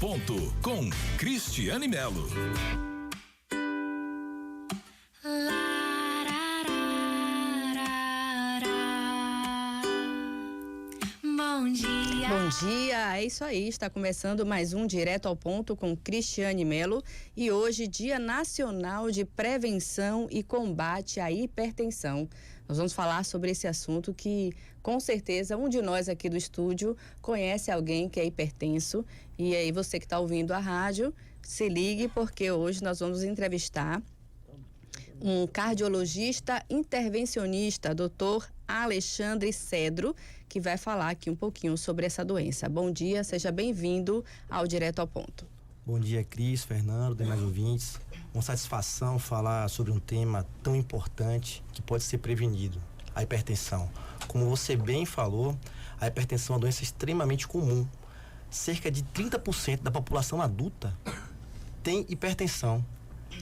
Ponto com Cristiane Melo. Bom dia. Bom dia, é isso aí, está começando mais um Direto ao Ponto com Cristiane Melo e hoje Dia Nacional de Prevenção e Combate à Hipertensão. Nós vamos falar sobre esse assunto que com certeza um de nós aqui do estúdio conhece alguém que é hipertenso e aí você que está ouvindo a rádio, se ligue porque hoje nós vamos entrevistar um cardiologista intervencionista, Dr. Alexandre Cedro, que vai falar aqui um pouquinho sobre essa doença. Bom dia, seja bem-vindo ao Direto ao Ponto. Bom dia, Cris, Fernando, demais ouvintes. Uma satisfação falar sobre um tema tão importante que pode ser prevenido, a hipertensão. Como você bem falou, a hipertensão é uma doença extremamente comum. Cerca de 30% da população adulta tem hipertensão.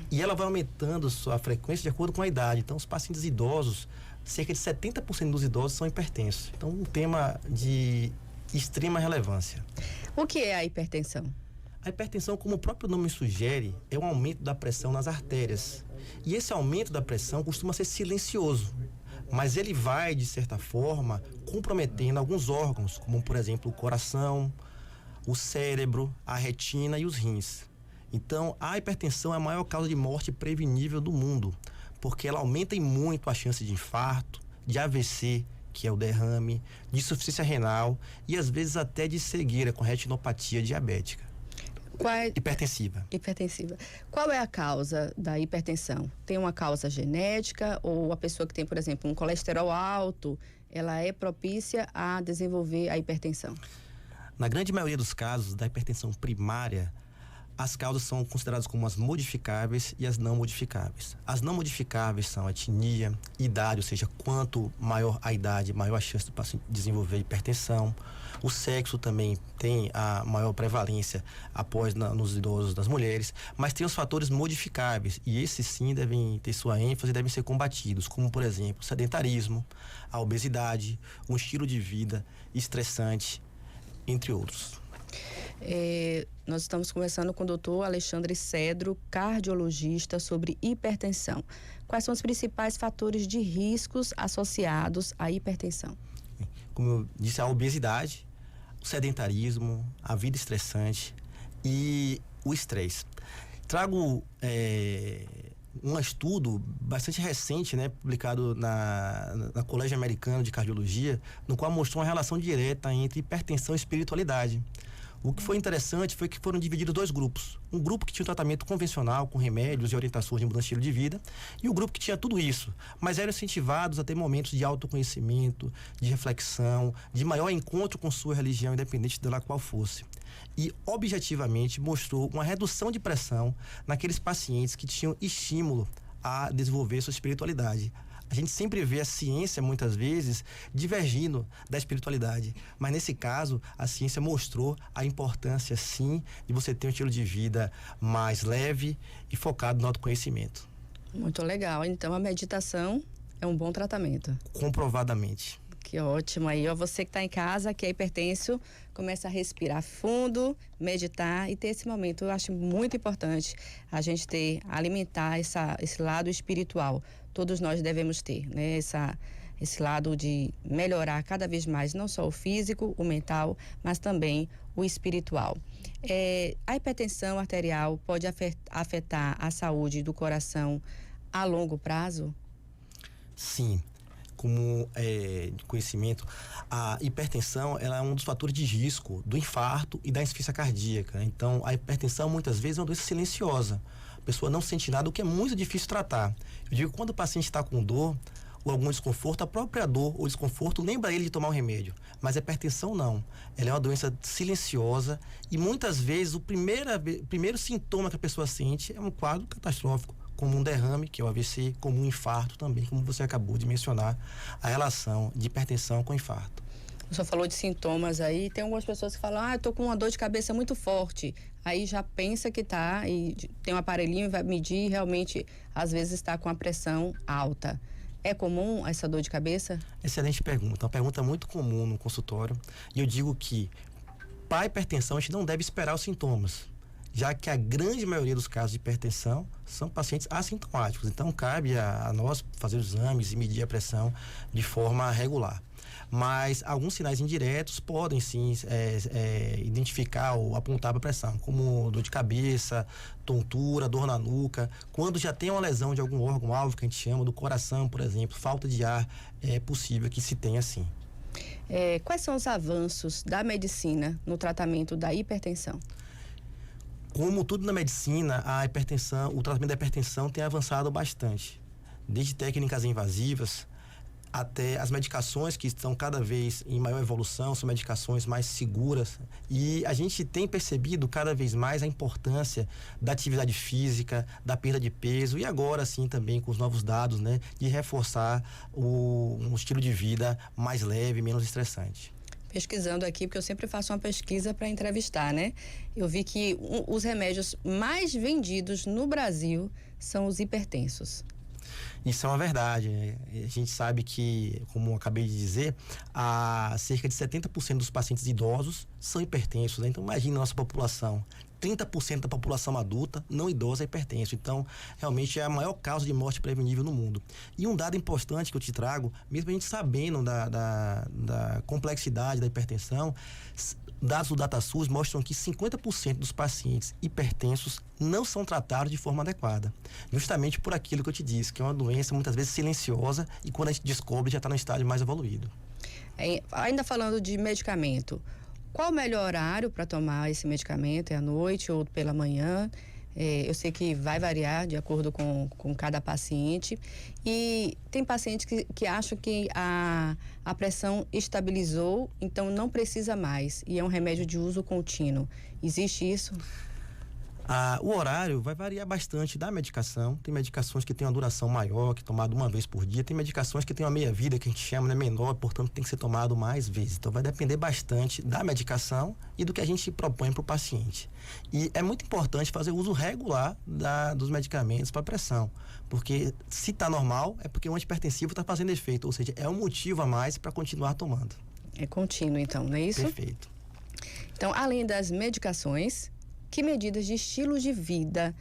E ela vai aumentando sua frequência de acordo com a idade. Então, os pacientes idosos, cerca de 70% dos idosos são hipertensos. Então, um tema de extrema relevância. O que é a hipertensão? A hipertensão, como o próprio nome sugere, é um aumento da pressão nas artérias. E esse aumento da pressão costuma ser silencioso, mas ele vai, de certa forma, comprometendo alguns órgãos, como, por exemplo, o coração, o cérebro, a retina e os rins. Então, a hipertensão é a maior causa de morte prevenível do mundo, porque ela aumenta em muito a chance de infarto, de AVC, que é o derrame, de insuficiência renal e às vezes até de cegueira com retinopatia diabética. Hipertensiva. Qual é a causa da hipertensão? Tem uma causa genética ou a pessoa que tem, por exemplo, um colesterol alto, ela é propícia a desenvolver a hipertensão? Na grande maioria dos casos da hipertensão primária, as causas são consideradas como as modificáveis e as não modificáveis. As não modificáveis são a etnia, idade, ou seja, quanto maior a idade, maior a chance do paciente desenvolver hipertensão. O sexo também tem a maior prevalência após nos idosos das mulheres, mas tem os fatores modificáveis e esses sim devem ter sua ênfase e devem ser combatidos, como por exemplo, o sedentarismo, a obesidade, um estilo de vida estressante, entre outros. Nós estamos conversando com o doutor Alexandre Cedro, cardiologista, sobre hipertensão. Quais são os principais fatores de riscos associados à hipertensão? Como eu disse, a obesidade, o sedentarismo, a vida estressante e o estresse. Trago um estudo bastante recente, publicado na Colégio Americano de Cardiologia, no qual mostrou uma relação direta entre hipertensão e espiritualidade. O que foi interessante foi que foram divididos dois grupos. Um grupo que tinha um tratamento convencional, com remédios e orientações de mudança de estilo de vida, e o grupo que tinha tudo isso, mas eram incentivados a ter momentos de autoconhecimento, de reflexão, de maior encontro com sua religião, independente dela qual fosse. E, objetivamente, mostrou uma redução de pressão naqueles pacientes que tinham estímulo a desenvolver sua espiritualidade. A gente sempre vê a ciência, muitas vezes, divergindo da espiritualidade. Mas, nesse caso, a ciência mostrou a importância, sim, de você ter um estilo de vida mais leve e focado no autoconhecimento. Muito legal. Então, a meditação é um bom tratamento. Comprovadamente. Que ótimo aí, você que está em casa, que é hipertenso, começa a respirar fundo, meditar e ter esse momento. Eu acho muito importante a gente alimentar esse lado espiritual. Todos nós devemos ter, esse lado de melhorar cada vez mais, não só o físico, o mental, mas também o espiritual. A hipertensão arterial pode afetar a saúde do coração a longo prazo? Sim. Como de conhecimento, a hipertensão ela é um dos fatores de risco do infarto e da insuficiência cardíaca. Então, a hipertensão muitas vezes é uma doença silenciosa. A pessoa não sente nada, o que é muito difícil tratar. Eu digo que quando o paciente está com dor ou algum desconforto, a própria dor ou desconforto lembra ele de tomar um remédio. Mas a hipertensão não. Ela é uma doença silenciosa e muitas vezes o primeiro sintoma que a pessoa sente é um quadro catastrófico, como um derrame, que é o AVC, como um infarto também, como você acabou de mencionar, a relação de hipertensão com infarto. O senhor falou de sintomas aí, tem algumas pessoas que falam, eu tô com uma dor de cabeça muito forte, aí já pensa que tá, e tem um aparelhinho e vai medir, e realmente, às vezes está com a pressão alta. É comum essa dor de cabeça? Excelente pergunta, uma pergunta muito comum no consultório, e eu digo que para a hipertensão, a gente não deve esperar os sintomas, já que a grande maioria dos casos de hipertensão são pacientes assintomáticos. Então, cabe a nós fazer os exames e medir a pressão de forma regular. Mas alguns sinais indiretos podem sim identificar ou apontar para a pressão, como dor de cabeça, tontura, dor na nuca. Quando já tem uma lesão de algum órgão-alvo, que a gente chama do coração, por exemplo, falta de ar, é possível que se tenha sim. Quais são os avanços da medicina no tratamento da hipertensão? Como tudo na medicina, o tratamento da hipertensão tem avançado bastante. Desde técnicas invasivas até as medicações que estão cada vez em maior evolução, são medicações mais seguras. E a gente tem percebido cada vez mais a importância da atividade física, da perda de peso e agora sim também com os novos dados, né, de reforçar um estilo de vida mais leve, menos estressante. Pesquisando aqui, porque eu sempre faço uma pesquisa para entrevistar, né? Eu vi que os remédios mais vendidos no Brasil são os hipertensos. Isso é uma verdade, né? A gente sabe que, como eu acabei de dizer, cerca de 70% dos pacientes idosos são hipertensos, né? Então, imagina a nossa população. 30% da população adulta não idosa é hipertenso. Então, realmente é a maior causa de morte prevenível no mundo. E um dado importante que eu te trago, mesmo a gente sabendo da complexidade da hipertensão, dados do DataSUS mostram que 50% dos pacientes hipertensos não são tratados de forma adequada. Justamente por aquilo que eu te disse, que é uma doença muitas vezes silenciosa e quando a gente descobre já está no estágio mais evoluído. Ainda falando de medicamento, qual o melhor horário para tomar esse medicamento? É à noite ou pela manhã? Eu sei que vai variar de acordo com cada paciente. E tem pacientes que acham que a pressão estabilizou, então não precisa mais. E é um remédio de uso contínuo. Existe isso? O horário vai variar bastante da medicação. Tem medicações que têm uma duração maior, que é tomado uma vez por dia. Tem medicações que têm uma meia-vida, que a gente chama, né, menor, portanto tem que ser tomado mais vezes. Então vai depender bastante da medicação e do que a gente propõe para o paciente. E é muito importante fazer uso regular dos medicamentos para pressão, porque se está normal é porque o antihipertensivo está fazendo efeito, ou seja, é um motivo a mais para continuar tomando. É contínuo então, não é isso? Perfeito. Então, além das medicações, que medidas de estilo de vida